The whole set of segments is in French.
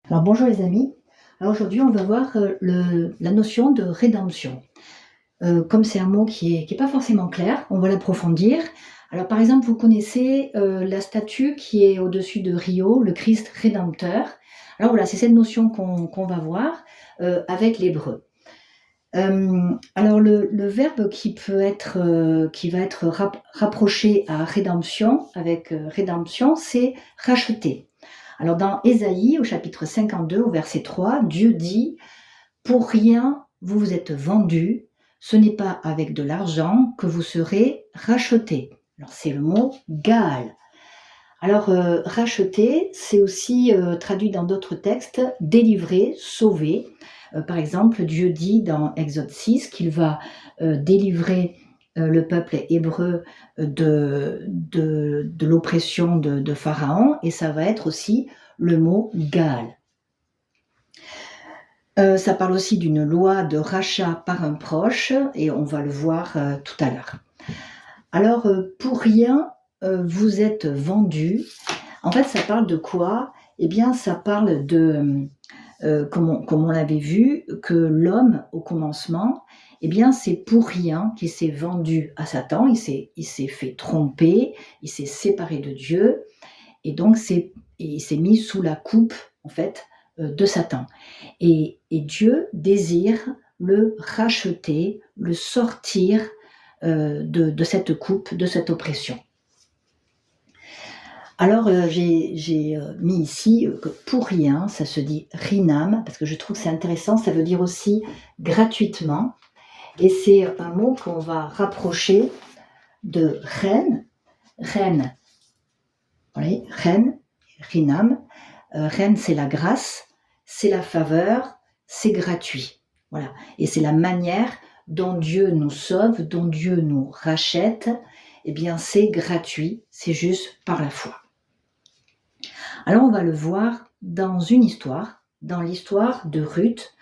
Alors bonjour les amis, alors aujourd'hui on va voir la notion de rédemption. Comme c'est un mot qui est pas forcément clair, on va l'approfondir. Alors par exemple vous connaissez la statue qui est au-dessus de Rio, le Christ rédempteur. Alors voilà, c'est cette notion qu'on va voir avec l'hébreu. Alors le verbe qui va être rapproché à rédemption, avec rédemption, c'est racheter. Alors dans Ésaïe, au chapitre 52, au verset 3, Dieu dit « Pour rien vous vous êtes vendus, ce n'est pas avec de l'argent que vous serez rachetés. » Alors c'est le mot « Gaal ». Alors racheter, c'est aussi traduit dans d'autres textes « délivrer »,« sauver ». Par exemple, Dieu dit dans Exode 6 qu'il va délivrer le peuple hébreu de l'oppression de Pharaon, et ça va être aussi le mot Gaal. Ça parle aussi d'une loi de rachat par un proche, et on va le voir tout à l'heure. Alors, pour rien, vous êtes vendus. En fait, ça parle de quoi ? Eh bien, ça parle de, comme on l'avait vu, que l'homme, au commencement, eh bien, c'est pour rien qu'il s'est vendu à Satan, il s'est fait tromper, il s'est séparé de Dieu, et donc il s'est mis sous la coupe, en fait, de Satan. Et Dieu désire le racheter, le sortir de cette coupe, de cette oppression. Alors, j'ai mis ici que pour rien, ça se dit rinam, parce que je trouve que c'est intéressant, ça veut dire aussi gratuitement. Et c'est un mot qu'on va rapprocher de reine, oui, reine, rinam. Reine, c'est la grâce, c'est la faveur, c'est gratuit. Voilà. Et c'est la manière dont Dieu nous sauve, dont Dieu nous rachète. Eh bien, c'est gratuit, c'est juste par la foi. Alors, on va le voir dans une histoire, dans l'histoire de Ruth.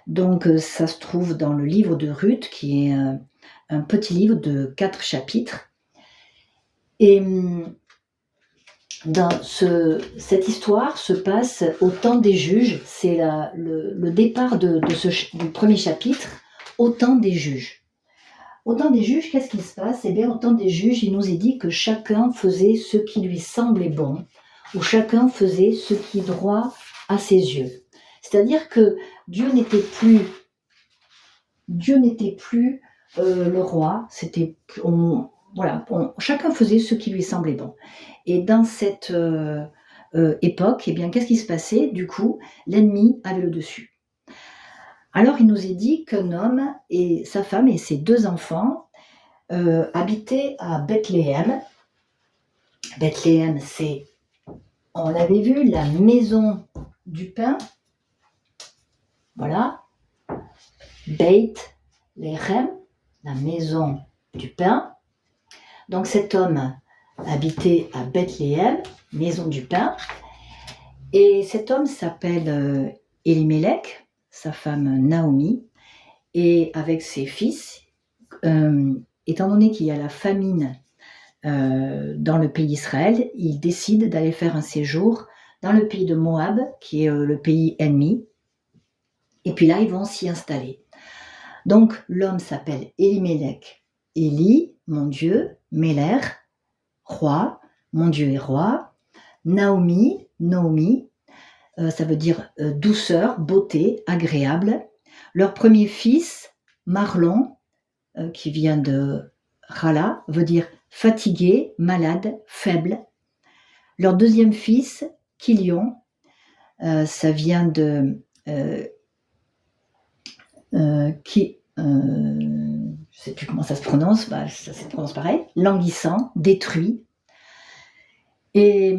Donc, ça se trouve dans le livre de Ruth, qui est un petit livre de 4 chapitres. Et cette histoire se passe au temps des juges. C'est le départ du premier chapitre, au temps des juges. Au temps des juges, qu'est-ce qui se passe ? Eh bien, au temps des juges, il nous est dit que chacun faisait ce qui lui semblait bon, ou chacun faisait ce qui est droit à ses yeux. C'est-à-dire que Dieu n'était plus le roi, chacun faisait ce qui lui semblait bon. Et dans cette époque, eh bien, qu'est-ce qui se passait ? Du coup, l'ennemi avait le dessus. Alors, il nous est dit qu'un homme et sa femme et ses 2 enfants habitaient à Bethléem. Bethléem, c'est, on l'avait vu, la maison du pain. Voilà. Beit Lechem, la maison du pain. Donc cet homme habitait à Bethléem, maison du pain. Et cet homme s'appelle Elimelech, sa femme Naomi, et avec ses fils, étant donné qu'il y a la famine dans le pays d'Israël, ils décident d'aller faire un séjour dans le pays de Moab, qui est le pays ennemi. Et puis là, ils vont s'y installer. Donc, l'homme s'appelle Elimelech. Eli, mon Dieu, Meler, roi, mon Dieu est roi. Naomi, ça veut dire douceur, beauté, agréable. Leur premier fils, Marlon, qui vient de Rala, veut dire fatigué, malade, faible. Leur deuxième fils, Kilion, ça vient de... je ne sais plus comment ça se prononce, ça se prononce pareil, languissant, détruit. Et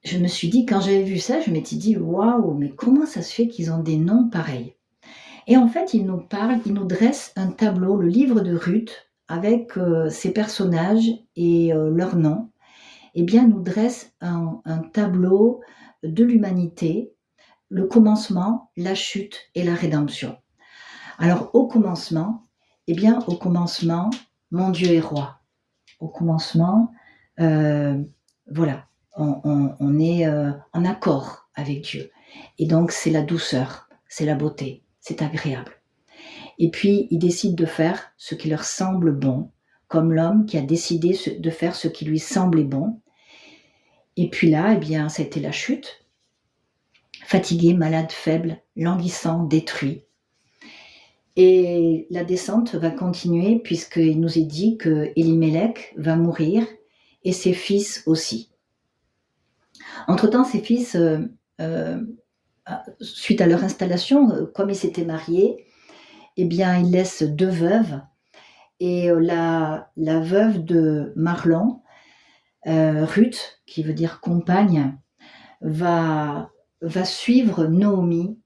je me suis dit, quand j'avais vu ça, je m'étais dit, waouh, mais comment ça se fait qu'ils ont des noms pareils ? Et en fait, ils nous dressent un tableau, le livre de Ruth, avec ces personnages et leurs noms, eh bien, nous dresse un tableau de l'humanité, le commencement, la chute et la rédemption. Alors, au commencement, mon Dieu est roi. Au commencement, on est en accord avec Dieu. Et donc c'est la douceur, c'est la beauté, c'est agréable. Et puis ils décident de faire ce qui leur semble bon, comme l'homme qui a décidé de faire ce qui lui semblait bon. Et puis là, eh bien, ça a été la chute. Fatigué, malade, faible, languissant, détruit. Et la descente va continuer puisqu'il nous est dit que Elimelech va mourir et ses fils aussi. Entre-temps, ses fils, suite à leur installation, comme ils s'étaient mariés, eh bien, ils laissent 2 veuves. Et la veuve de Marlon, Ruth, qui veut dire compagne, va suivre Naomi,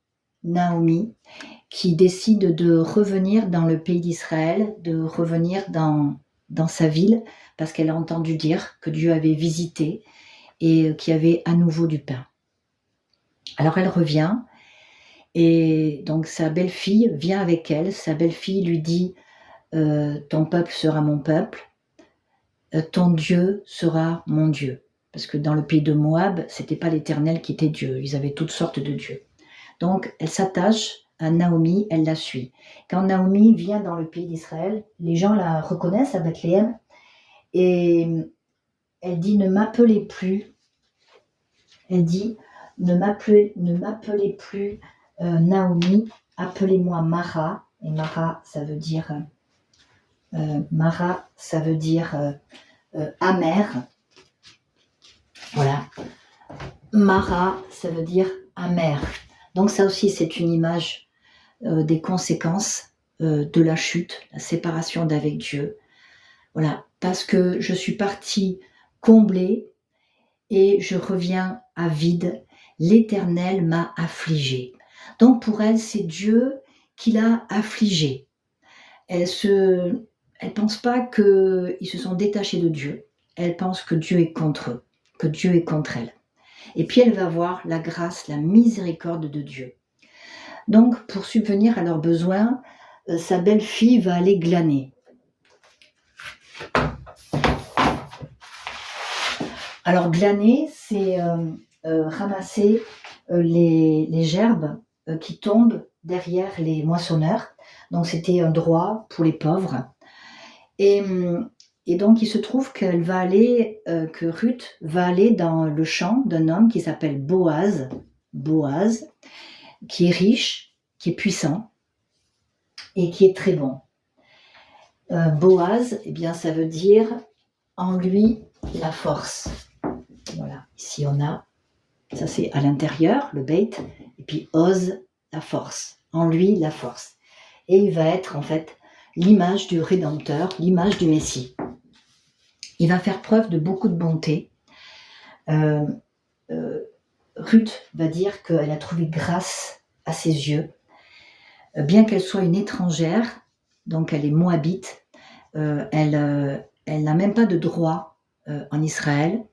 qui décide de revenir dans le pays d'Israël, de revenir dans sa ville, parce qu'elle a entendu dire que Dieu avait visité et qu'il y avait à nouveau du pain. Alors elle revient, et donc sa belle-fille vient avec elle. Sa belle-fille lui dit « Ton peuple sera mon peuple, ton Dieu sera mon Dieu ». Parce que dans le pays de Moab, c'était pas l'Éternel qui était Dieu, ils avaient toutes sortes de dieux. Donc elle s'attache à Naomi, elle la suit. Quand Naomi vient dans le pays d'Israël, les gens la reconnaissent à Bethléem, et elle dit « Ne m'appelez plus ». Elle dit « Ne m'appelez plus Naomi, appelez-moi Mara ». Et Mara, ça veut dire amer. Voilà. Mara, ça veut dire amer. Donc ça aussi, c'est une image des conséquences de la chute, la séparation d'avec Dieu. Voilà, parce que je suis partie comblée et je reviens à vide. L'Éternel m'a affligée. Donc pour elle, c'est Dieu qui l'a affligée. Elle pense pas qu'ils se sont détachés de Dieu. Elle pense que Dieu est contre eux, que Dieu est contre elle. Et puis elle va voir la grâce, la miséricorde de Dieu. Donc pour subvenir à leurs besoins, sa belle-fille va aller glaner. Alors glaner, c'est ramasser les gerbes qui tombent derrière les moissonneurs. Donc c'était un droit pour les pauvres. Et donc il se trouve que Ruth va aller dans le champ d'un homme qui s'appelle Boaz, qui est riche, qui est puissant et qui est très bon. Boaz, eh bien ça veut dire en lui la force. Voilà, ici on a, ça c'est à l'intérieur, le beit, et puis Oz, la force, en lui la force. Et il va être en fait l'image du Rédempteur, l'image du Messie. Il va faire preuve de beaucoup de bonté. Ruth va dire qu'elle a trouvé grâce à ses yeux, bien qu'elle soit une étrangère, donc elle est moabite, elle n'a même pas de droit en Israël,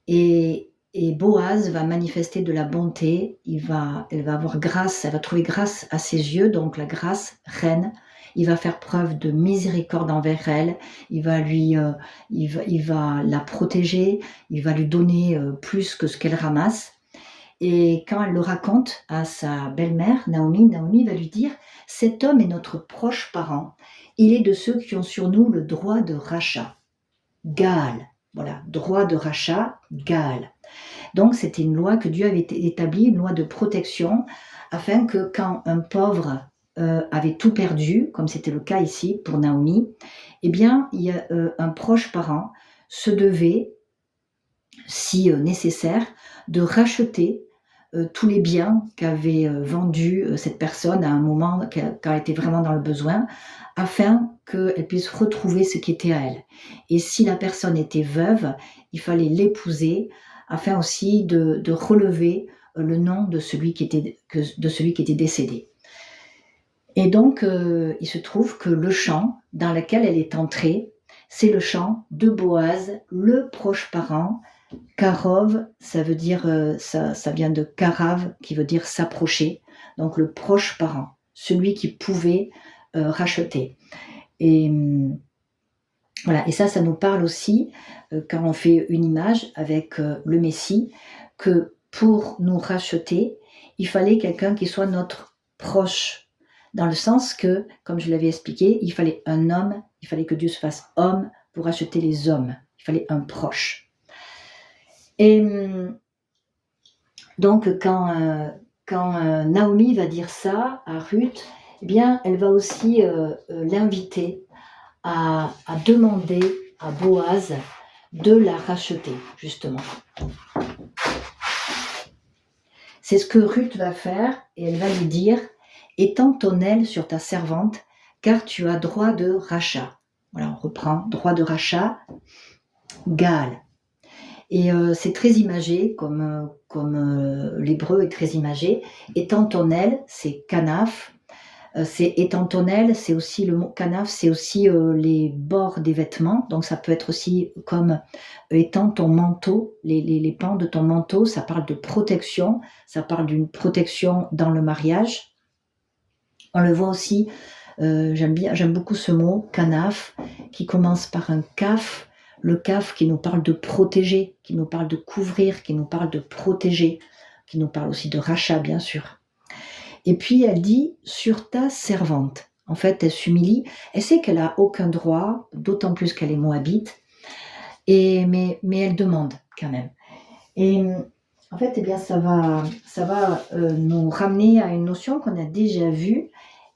et Boaz va manifester de la bonté, elle va avoir grâce, elle va trouver grâce à ses yeux, donc la grâce reine. Il va faire preuve de miséricorde envers elle, il va la protéger, il va lui donner plus que ce qu'elle ramasse. Et quand elle le raconte à sa belle-mère, Naomi va lui dire « Cet homme est notre proche parent, il est de ceux qui ont sur nous le droit de rachat. » Gaal, voilà, droit de rachat, Gaal. Donc c'était une loi que Dieu avait établie, une loi de protection, afin que quand un pauvre avait tout perdu, comme c'était le cas ici pour Naomi, eh bien il y a un proche parent se devait, si nécessaire, de racheter tous les biens qu'avait vendus cette personne à un moment quand elle était vraiment dans le besoin, afin qu'elle puisse retrouver ce qui était à elle. Et si la personne était veuve, il fallait l'épouser, afin aussi de relever le nom de celui qui était décédé. Et donc, il se trouve que le champ dans lequel elle est entrée, c'est le champ de Boaz, le proche parent. Karov, ça veut dire, ça vient de Karav, qui veut dire s'approcher. Donc le proche parent, celui qui pouvait racheter. Et voilà. Et ça nous parle aussi, quand on fait une image avec le Messie, que pour nous racheter, il fallait quelqu'un qui soit notre proche. Dans le sens que, comme je l'avais expliqué, il fallait un homme, il fallait que Dieu se fasse homme pour racheter les hommes. Il fallait un proche. Et donc, quand Naomi va dire ça à Ruth, eh bien, elle va aussi l'inviter à demander à Boaz de la racheter, justement. C'est ce que Ruth va faire, et elle va lui dire « Étends ton aile sur ta servante, car tu as droit de rachat. » Voilà, on reprend, droit de rachat, Gaal. Et c'est très imagé, comme l'hébreu est très imagé. Étends ton aile, c'est kanaf. C'est étends ton aile, c'est aussi le mot kanaf, c'est aussi les bords des vêtements. Donc ça peut être aussi comme étends ton manteau, les pans de ton manteau. Ça parle de protection, ça parle d'une protection dans le mariage. On le voit aussi, j'aime beaucoup ce mot, kanaf, qui commence par un kaf. Le kaf qui nous parle de protéger, qui nous parle de couvrir, qui nous parle de protéger, qui nous parle aussi de rachat, bien sûr. Et puis elle dit « sur ta servante ». En fait, elle s'humilie. Elle sait qu'elle n'a aucun droit, d'autant plus qu'elle est moabite, mais elle demande quand même. Et en fait, eh bien, ça va nous ramener à une notion qu'on a déjà vue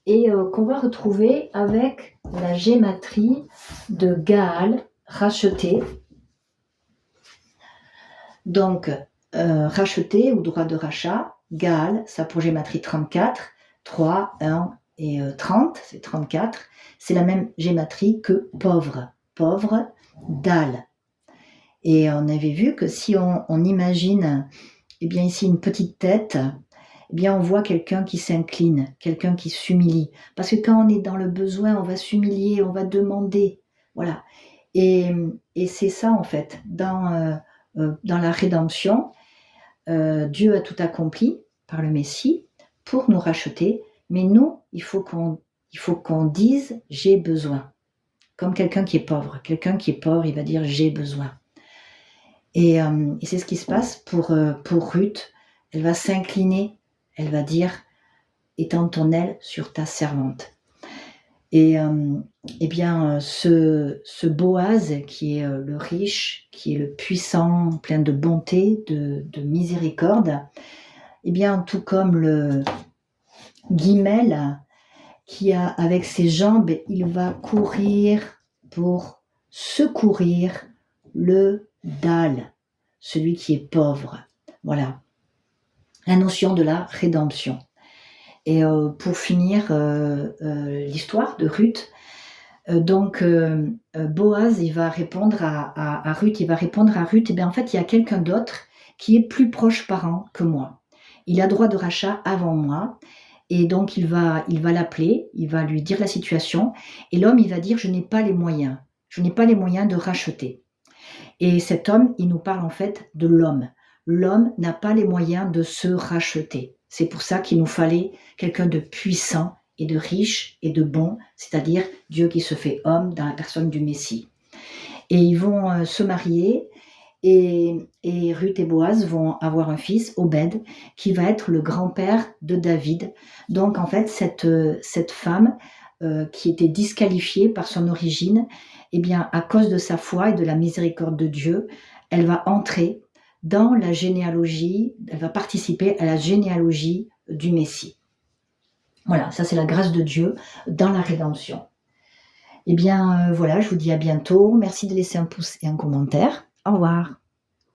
et qu'on va retrouver avec la gématrie de Gaal, racheté. Donc, racheté ou droit de rachat, Gaal, ça pour gématrie 34, 3, 1 et 30, c'est 34. C'est la même gématrie que pauvre, Dal. Et on avait vu que si on imagine, eh bien ici une petite tête, eh bien on voit quelqu'un qui s'incline, quelqu'un qui s'humilie. Parce que quand on est dans le besoin, on va s'humilier, on va demander. Voilà. Et c'est ça en fait, dans la rédemption, Dieu a tout accompli par le Messie pour nous racheter, mais nous, il faut qu'on dise « j'ai besoin ». Comme quelqu'un qui est pauvre, il va dire « j'ai besoin ». Et c'est ce qui se passe pour Ruth. Elle va s'incliner, elle va dire « étends ton aile sur ta servante ». Et eh bien, ce Boaz qui est le riche, qui est le puissant, plein de bonté, de miséricorde, eh bien, tout comme le Guimel, qui a avec ses jambes, il va courir pour secourir le Dal, celui qui est pauvre. Voilà, la notion de la rédemption. Et pour finir l'histoire de Ruth, donc Boaz, il va répondre à Ruth, eh bien en fait, il y a quelqu'un d'autre qui est plus proche parent que moi. Il a droit de rachat avant moi, et donc il va l'appeler, il va lui dire la situation, et l'homme, il va dire, je n'ai pas les moyens de racheter. Et cet homme, il nous parle en fait de l'homme. L'homme n'a pas les moyens de se racheter. C'est pour ça qu'il nous fallait quelqu'un de puissant et de riche et de bon, c'est-à-dire Dieu qui se fait homme dans la personne du Messie. Et ils vont se marier et Ruth et Boaz vont avoir un fils, Obed, qui va être le grand-père de David. Donc en fait, cette femme qui était disqualifiée par son origine, eh bien à cause de sa foi et de la miséricorde de Dieu, elle va entrer dans la généalogie, elle va participer à la généalogie du Messie. Voilà, ça c'est la grâce de Dieu dans la rédemption. Eh bien voilà, je vous dis à bientôt. Merci de laisser un pouce et un commentaire. Au revoir.